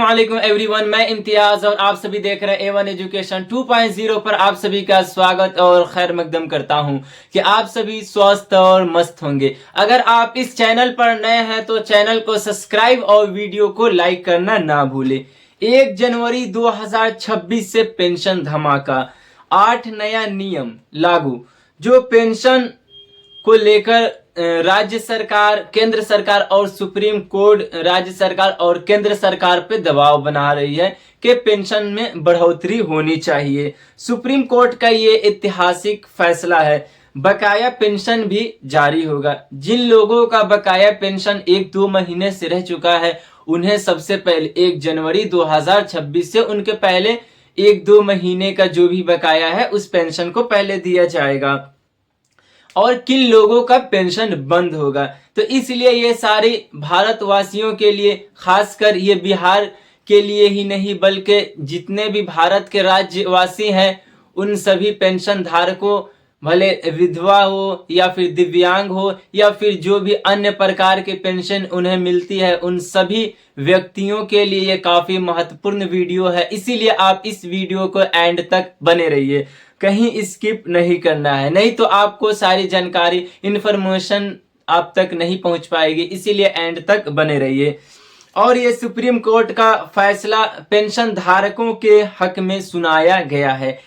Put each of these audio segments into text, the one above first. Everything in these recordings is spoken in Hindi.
अस्सलामुअलैकुम एवरीवन, मैं इम्तियाज और आप सभी देख रहे हैं A1 एजुकेशन 2.0 पर आप सभी का स्वागत और खैर मकदम करता हूं कि आप सभी स्वस्थ और मस्त होंगे। अगर आप इस चैनल पर नए हैं तो चैनल को सब्सक्राइब और वीडियो को लाइक करना ना भूलें। 1 जनवरी 2026 से पेंशन धमाका, 8 नया नियम लागू। जो पेंशन को लेकर राज्य सरकार, केंद्र सरकार और सुप्रीम कोर्ट राज्य सरकार और केंद्र सरकार पे दबाव बना रही है कि पेंशन में बढ़ोतरी होनी चाहिए। सुप्रीम कोर्ट का ये ऐतिहासिक फैसला है। बकाया पेंशन भी जारी होगा। जिन लोगों का बकाया पेंशन 1-2 महीने से रह चुका है उन्हें सबसे पहले 1 जनवरी 2026 से उनके पहले 1-2 महीने का जो भी बकाया है उस पेंशन को पहले दिया जाएगा। और किन लोगों का पेंशन बंद होगा, तो इसलिए ये सारे भारतवासियों के लिए, खासकर ये बिहार के लिए ही नहीं बल्कि जितने भी भारत के राज्यवासी हैं उन सभी पेंशन धारकों, भले विधवा हो या फिर दिव्यांग हो या फिर जो भी अन्य प्रकार के पेंशन उन्हें मिलती है, उन सभी व्यक्तियों के लिए ये काफी महत्वपूर्ण वीडियो है। इसीलिए आप इस वीडियो को एंड तक बने रहिए, कहीं स्किप नहीं करना है, नहीं तो आपको सारी जानकारी, इंफॉर्मेशन आप तक नहीं पहुंच पाएगी। इसीलिए एंड तक बने रहिए। और ये सुप्रीम कोर्ट का फैसला पेंशन धारकों के हक में सुनाया गया है।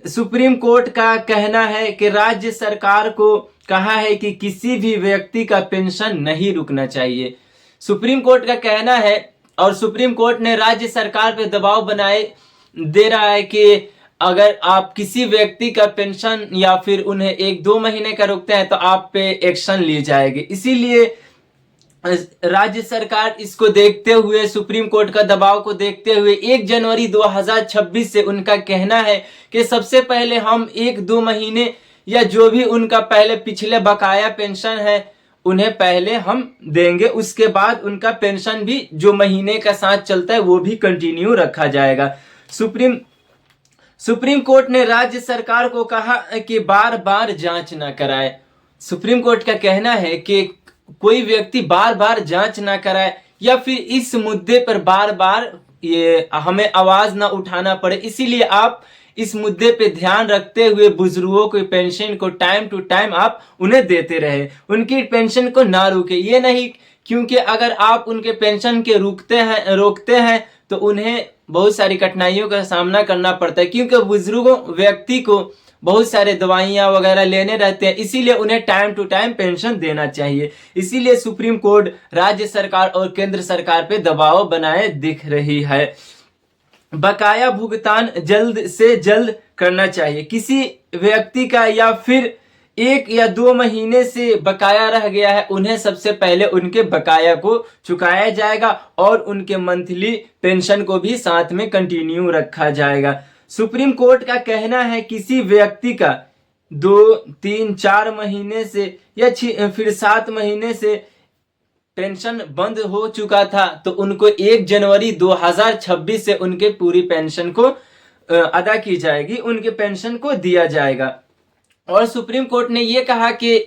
सुप्रीम कोर्ट का कहना है कि राज्य सरकार को कहा है कि किसी भी व्यक्ति का पेंशन नहीं रुकना चाहिए। सुप्रीम कोर्ट का कहना है और सुप्रीम कोर्ट ने राज्य सरकार पे दबाव बनाए दे रहा है कि अगर आप किसी व्यक्ति का पेंशन या फिर उन्हें 1-2 महीने का रोकते हैं तो आप पे एक्शन ली जाएगी। इसीलिए राज्य सरकार इसको देखते हुए, सुप्रीम कोर्ट का दबाव को देखते हुए 1 जनवरी 2026 से उनका कहना है कि सबसे पहले हम 1-2 महीने या जो भी उनका पहले पिछले बकाया पेंशन है उन्हें पहले हम देंगे। उसके बाद उनका पेंशन भी जो महीने का साथ चलता है वो भी कंटिन्यू रखा जाएगा। सुप्रीम कोर्ट ने राज्य सरकार को कहा कि बार बार जांच न कराए। सुप्रीम कोर्ट का कहना है कि कोई व्यक्ति बार बार जांच ना कराए या फिर इस मुद्दे पर बार बार ये हमें आवाज ना उठाना पड़े। इसीलिए आप इस मुद्दे पे ध्यान रखते हुए बुजुर्गों की पेंशन को टाइम टू टाइम आप उन्हें देते रहे, उनकी पेंशन को ना रोके। ये नहीं क्योंकि अगर आप उनके पेंशन के रोकते हैं तो उन्हें बहुत सारी कठिनाइयों का सामना करना पड़ता है, क्योंकि बुजुर्गों व्यक्ति को बहुत सारे दवाइयां वगैरह लेने रहते हैं। इसीलिए उन्हें टाइम टू टाइम पेंशन देना चाहिए। इसीलिए सुप्रीम कोर्ट राज्य सरकार और केंद्र सरकार पे दबाव बनाए दिख रही है। बकाया भुगतान जल्द से जल्द करना चाहिए। किसी व्यक्ति का या फिर 1 या 2 महीने से बकाया रह गया है उन्हें सबसे पहले उनके बकाया को चुकाया जाएगा और उनके मंथली पेंशन को भी साथ में कंटिन्यू रखा जाएगा। सुप्रीम कोर्ट का कहना है किसी व्यक्ति का 2, 3, 4 महीने से या फिर 7 महीने से पेंशन बंद हो चुका था तो उनको 1 जनवरी 2026 से उनके पूरी पेंशन को अदा की जाएगी, उनके पेंशन को दिया जाएगा। और सुप्रीम कोर्ट ने यह कहा कि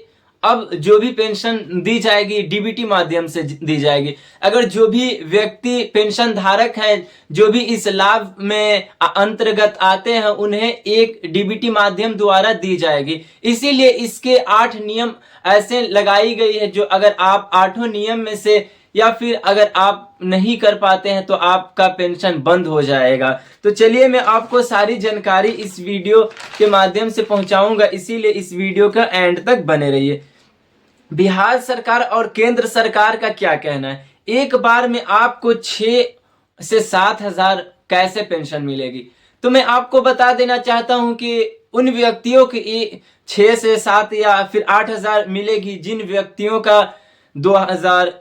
अब जो भी पेंशन दी जाएगी डीबीटी माध्यम से दी जाएगी। अगर जो भी व्यक्ति पेंशन धारक हैं, जो भी इस लाभ में अंतर्गत आते हैं, उन्हें एक डीबीटी माध्यम द्वारा दी जाएगी। इसीलिए इसके 8 नियम ऐसे लगाई गई है जो अगर आप 8 नियम में से या फिर अगर आप नहीं कर पाते हैं तो आपका पेंशन बंद हो जाएगा। तो चलिए मैं आपको सारी जानकारी इस वीडियो के माध्यम से पहुंचाऊंगा, इसीलिए इस वीडियो का एंड तक बने रहिए। बिहार सरकार और केंद्र सरकार का क्या कहना है? एक बार में आपको 6 से 7 हजार कैसे पेंशन मिलेगी? तो मैं आपको बता देना चाहता हूं कि उन व्यक्तियों की 6 से 7 या फिर 8 हजार मिलेगी जिन व्यक्तियों का 2000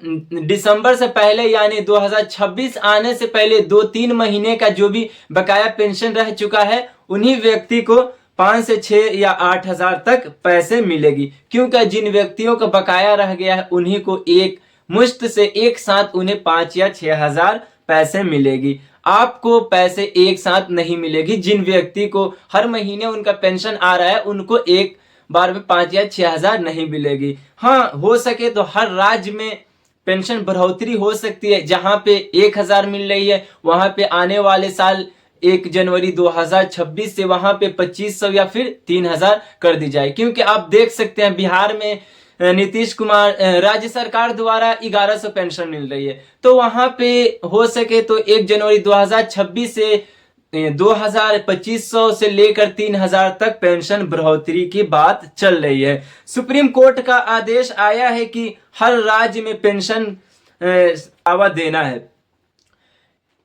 दिसंबर से पहले यानी 2026 आने से पहले 2-3 महीने का जो भी बकाया पेंशन रह चुका है उन्हीं व्यक्ति को 5 से 6 या 8 हजार तक पैसे मिलेगी। क्योंकि जिन व्यक्तियों का बकाया रह गया है उन्हीं को एक मुश्त से एक साथ उन्हें 5 या 6 हजार पैसे मिलेगी। आपको पैसे एक साथ नहीं मिलेगी। जिन व्यक्ति को हर महीने उनका पेंशन आ रहा है उनको एक बार में 5 या 6 हजार नहीं मिलेगी। हाँ, हो सके तो हर राज्य में पेंशन बढ़ोतरी हो सकती है। जहां पे 1000 मिल रही है, वहां पे आने वाले साल 1 जनवरी 2026 से वहां पे 2500 या फिर 3000 कर दी जाए। क्योंकि आप देख सकते हैं बिहार में नीतीश कुमार राज्य सरकार द्वारा 1100 पेंशन मिल रही है, तो वहां पे हो सके तो 1 जनवरी 2026 से 2500 से लेकर 3000 तक पेंशन बढ़ोतरी की बात चल रही है। सुप्रीम कोर्ट का आदेश आया है कि हर राज्य में पेंशन बढ़ावा देना है।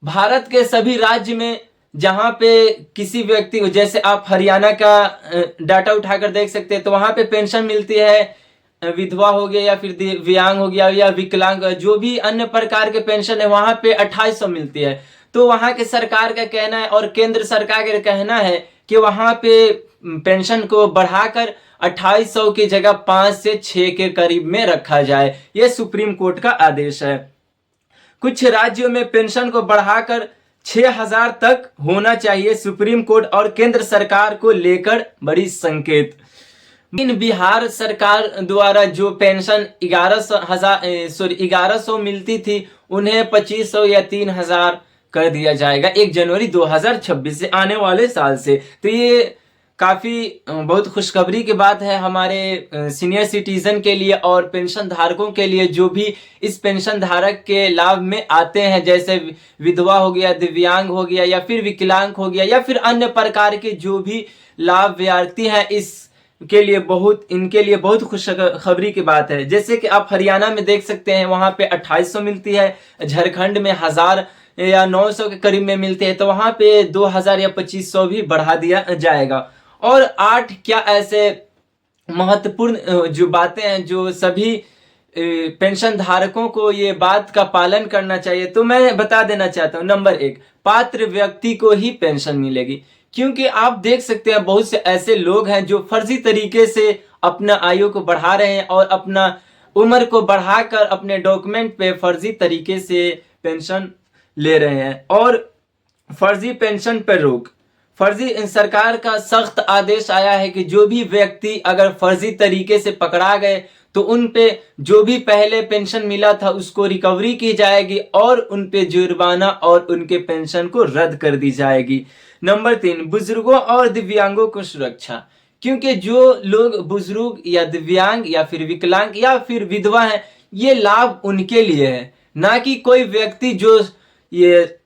भारत के सभी राज्य में जहां पे किसी व्यक्ति को, जैसे आप हरियाणा का डाटा उठाकर देख सकते हैं, तो वहां पे पेंशन मिलती है, विधवा हो गया या फिर दिव्यांग हो गया या विकलांग, जो भी अन्य प्रकार के पेंशन है वहां पे 2800 मिलती है। तो वहां के सरकार का कहना है और केंद्र सरकार का कहना है कि वहां पे पेंशन को बढ़ाकर 2800 की जगह 5 से 6 के करीब में रखा जाए। यह सुप्रीम कोर्ट का आदेश है। कुछ राज्यों में पेंशन को बढ़ाकर 6000 तक होना चाहिए। सुप्रीम कोर्ट और केंद्र सरकार को लेकर बड़ी संकेत। इन बिहार सरकार द्वारा जो पेंशन 1100 मिलती थी, उन्हें 2500 या 3000 कर दिया जाएगा 1 जनवरी 2026 से, आने वाले साल से। तो ये काफी बहुत खुशखबरी की बात है हमारे सीनियर सिटीजन के लिए और पेंशन धारकों के लिए, जो भी इस पेंशन धारक के लाभ में आते हैं, जैसे विधवा हो गया, दिव्यांग हो गया या फिर विकलांग हो गया या फिर अन्य प्रकार के जो भी लाभार्थी हैं, इनके लिए बहुत खुशखबरी की बात है। जैसे कि आप हरियाणा में देख सकते हैं, वहां पे 2800 मिलती है, झारखंड में 1000 या 900 के करीब में मिलते हैं, तो वहां पे 2000 या 2500 भी बढ़ा दिया जाएगा। और 8 क्या ऐसे महत्वपूर्ण जो बातें हैं जो सभी पेंशन धारकों को ये बात का पालन करना चाहिए, तो मैं बता देना चाहता हूं। नंबर 1, पात्र व्यक्ति को ही पेंशन मिलेगी। क्योंकि आप देख सकते हैं बहुत से ऐसे लोग हैं जो फर्जी तरीके से अपना आयु को बढ़ा रहे हैं और अपना उम्र को बढ़ाकर अपने डॉक्यूमेंट पे फर्जी तरीके से पेंशन ले रहे हैं। और फर्जी पेंशन पर रोक, फर्जी सरकार का सख्त आदेश आया है कि जो भी व्यक्ति अगर फर्जी तरीके से पकड़ा गए तो उन पे जो भी पहले पेंशन मिला था उसको रिकवरी की जाएगी और उन पे जुर्माना और उनके पेंशन को रद्द कर दी जाएगी। नंबर 3, बुजुर्गों और दिव्यांगों को सुरक्षा। क्योंकि जो लोग बुजुर्ग या दिव्यांग या फिर विकलांग या फिर विधवा हैं, ये लाभ उनके लिए है, ना कि कोई व्यक्ति जो ये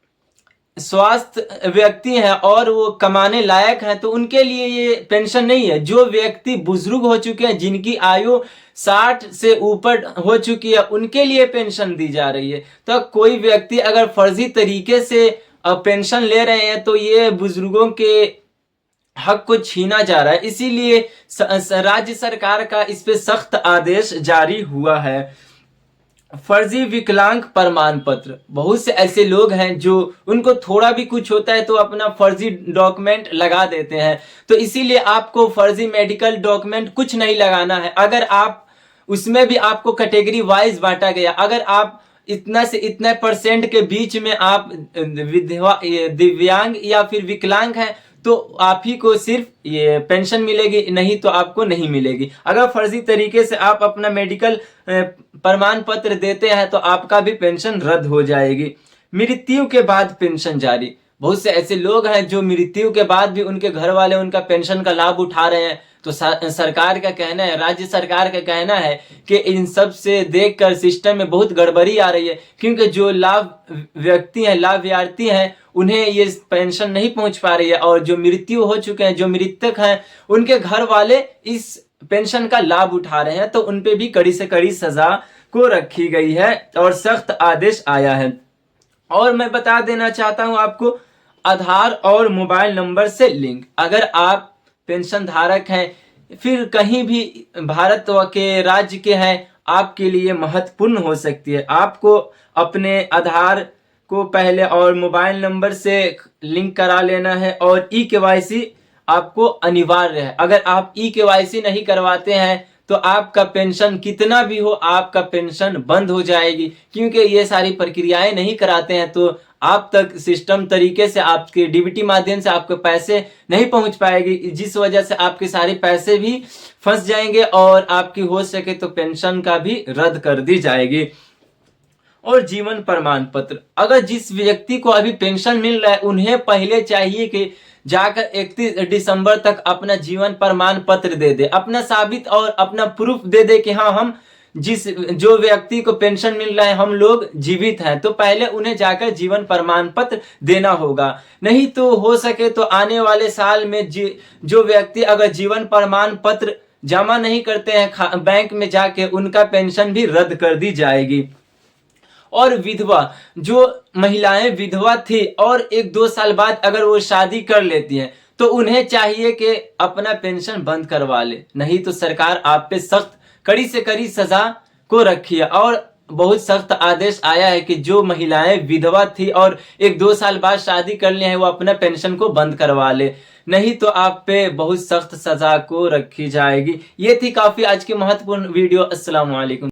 स्वास्थ्य व्यक्ति हैं और वो कमाने लायक हैं तो उनके लिए ये पेंशन नहीं है। जो व्यक्ति बुजुर्ग हो चुके हैं, जिनकी आयु 60 से ऊपर हो चुकी है, उनके लिए पेंशन दी जा रही है। तो कोई व्यक्ति अगर फर्जी तरीके से पेंशन ले रहे हैं तो ये बुजुर्गों के हक को छीना जा रहा है। इसीलिए राज्य सरकार का इस पे सख्त आदेश जारी हुआ है। फर्जी विकलांग प्रमाण पत्र, बहुत से ऐसे लोग हैं जो उनको थोड़ा भी कुछ होता है तो अपना फर्जी डॉक्यूमेंट लगा देते हैं। तो इसीलिए आपको फर्जी मेडिकल डॉक्यूमेंट कुछ नहीं लगाना है। अगर आप उसमें भी आपको कैटेगरी वाइज बांटा गया, अगर आप इतना से इतना % के बीच में आप दिव्यांग या फिर विकलांग हैं तो आप ही को सिर्फ ये पेंशन मिलेगी, नहीं तो आपको नहीं मिलेगी। अगर फर्जी तरीके से आप अपना मेडिकल प्रमाण पत्र देते हैं तो आपका भी पेंशन रद्द हो जाएगी। मृत्यु के बाद पेंशन जारी, बहुत से ऐसे लोग हैं जो मृत्यु के बाद भी उनके घर वाले उनका पेंशन का लाभ उठा रहे हैं। तो सरकार का कहना है, राज्य सरकार का कहना है कि इन सब से देखकर सिस्टम में बहुत गड़बड़ी आ रही है, क्योंकि जो लाभार्थी हैं उन्हें ये पेंशन नहीं पहुंच पा रही है और जो मृत्यु हो चुके हैं, जो मृतक हैं, उनके घर वाले इस पेंशन का लाभ उठा रहे हैं। तो उनपे भी कड़ी से कड़ी सजा को रखी गई है और सख्त आदेश आया है। और मैं बता देना चाहता हूं आपको, आधार और मोबाइल नंबर से लिंक, अगर आप पेंशन धारक हैं फिर कहीं भी भारत के राज्य के हैं, आपके लिए महत्वपूर्ण हो सकती है। आपको अपने आधार को पहले और मोबाइल नंबर से लिंक करा लेना है और ई-केवाईसी आपको अनिवार्य है। अगर आप ई-केवाईसी नहीं करवाते हैं तो आपका पेंशन कितना भी हो, आपका पेंशन बंद हो जाएगी, क्योंकि ये सारी प्रक्रियाएं नहीं कराते हैं तो आप तक सिस्टम तरीके से आपके डीबीटी माध्यम से आपके पैसे नहीं पहुंच पाएगी, जिस वजह से आपके सारे पैसे भी फंस जाएंगे और आपकी हो सके तो पेंशन का भी रद्द कर दी जाएगी। और जीवन प्रमाण पत्र। अगर जिस व्यक्ति को अभी पेंशन मिल रहा है उन्हें पहले चाहिए कि जाकर 31 दिसंबर तक अपना जीवन प्रमाण पत्र दे दे, अपना साबित और अपना प्रूफ दे दे कि हाँ हम जो व्यक्ति को पेंशन मिल रहा है हम लोग जीवित हैं, तो पहले उन्हें जाकर जीवन प्रमाण पत्र देना होगा। नहीं तो हो सके तो आने वाले साल में जो व्यक्ति अगर जीवन प्रमाण पत्र जमा नहीं करते हैं बैंक में जाके, उनका पेंशन भी रद्द कर दी जाएगी। और विधवा, जो महिलाएं विधवा थी और 1-2 साल बाद अगर वो शादी कर लेती हैं तो उन्हें चाहिए कि अपना पेंशन बंद करवा ले, नहीं तो सरकार आप पे सख्त कड़ी से कड़ी सजा को रखी है। और बहुत सख्त आदेश आया है कि जो महिलाएं विधवा थी और 1-2 साल बाद शादी कर लिए हैं वो अपना पेंशन को बंद करवा ले, नहीं तो आप पे बहुत सख्त सजा को रखी जाएगी। ये थी काफी आज की महत्वपूर्ण वीडियो। अस्सलाम वालेकुम।